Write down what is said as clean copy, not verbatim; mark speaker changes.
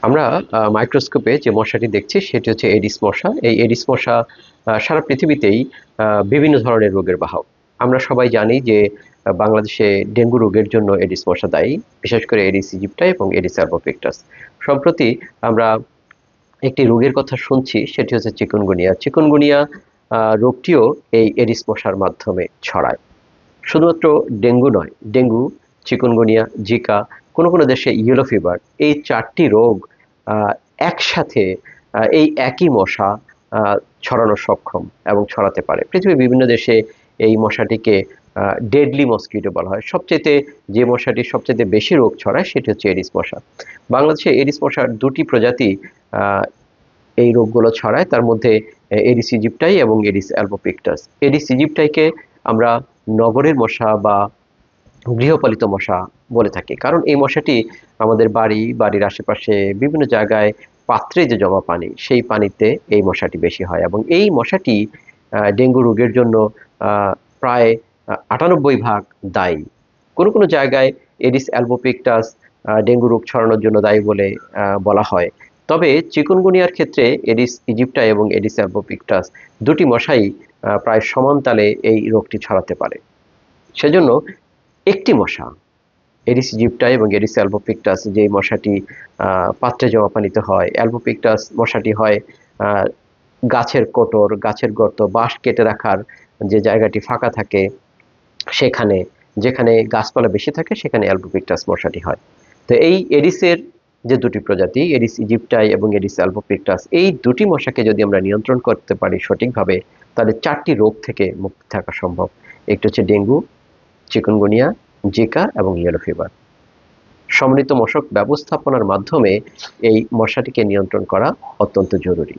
Speaker 1: আমরা মাইক্রোস্কোপে যে মশাটি দেখছি সেটি হচ্ছে এডিস মশা। এই এডিস মশা সারা পৃথিবীতেই বিভিন্ন ধরনের রোগের বাহক। আমরা সবাই জানি যে বাংলাদেশে ডেঙ্গু রোগের জন্য এডিস মশা দায়ী, বিশেষ করে এডিস ইজিপ্টাই এবং এডিস অ্যালবোপিক্টাস। সম্প্রতি আমরা একটি রোগের কথা শুনছি, সেটি হচ্ছে চিকুনগুনিয়া। চিকুনগুনিয়া রোগটিও এই এডিস মশার মাধ্যমে ছড়ায়। শুধুমাত্র ডেঙ্গু নয়, ডেঙ্গু, চিকুনগুনিয়া, জিকা, কোনো কোনো দেশে ইয়েলো ফিভার, এই 4টি রোগ একসাথে এই একই মশা ছড়ানো সক্ষম এবং ছড়াতে পারে। পৃথিবীর বিভিন্ন দেশে এই মশাটিকে ডেডলি মসকিটো বলা হয়। সবচেয়ে যে মশাটি সবচেয়ে বেশি রোগ ছড়ায় সেটি হচ্ছে এডিস মশা। বাংলাদেশে এডিস মশার 2টি প্রজাতি এই রোগগুলো ছড়ায়, তার মধ্যে এডিস ইজিপ্টাই এবং এডিস অ্যালবোপিক্টাস। এডিস ইজিপ্টাইকে আমরা নগরের মশা বা গৃহপালিত মশা বলে থাকি, কারণ এই মশাটি আমাদের বাড়ির আশেপাশে বিভিন্ন জায়গায় পাত্রে যে জমা পানি, সেই পানিতে এই মশাটি বেশি হয় এবং এই মশাটি ডেঙ্গু রোগের জন্য প্রায় 98% দায়ী। কোনো কোনো জায়গায় এডিস অ্যালবোপিক্টাস ডেঙ্গু রোগ ছড়ানোর জন্য দায়ী বলে বলা হয়। তবে চিকুনগুনিয়ার ক্ষেত্রে এডিস ইজিপ্টাই এবং এডিস অ্যালবোপিক্টাস 2টি মশাই প্রায় সমান তালে এই রোগটি ছড়াতে পারে। সেজন্য একটি মশা, এডিস ইজিপ্টাই এবং এডিস অ্যালবোপিক্টাস, যে মশাটি পাত্রে জমা পানিতে হয়, অ্যালবোপিক্টাস মশাটি হয় গাছের কোটর, গাছের গর্ত, বাঁশ কেটে রাখার যে জায়গাটি ফাঁকা থাকে সেখানে, যেখানে গাছপালা বেশি থাকে সেখানে অ্যালবোপিক্টাস মশাটি হয়। তো এই এডিসের যে 2টি প্রজাতি, এডিস ইজিপ্টাই এবং এডিস অ্যালবোপিক্টাস, এই 2টি মশাকে যদি আমরা নিয়ন্ত্রণ করতে পারি সঠিকভাবে, তাহলে 4টি রোগ থেকে মুক্তি থাকা সম্ভব। একটি হচ্ছে ডেঙ্গু, চিকুনগুনিয়া, জিকা এবং ইয়েলো ফিভার। সমন্বিত মশক ব্যবস্থাপনার মাধ্যমে এই মশাটিকে নিয়ন্ত্রণ করা অত্যন্ত জরুরি।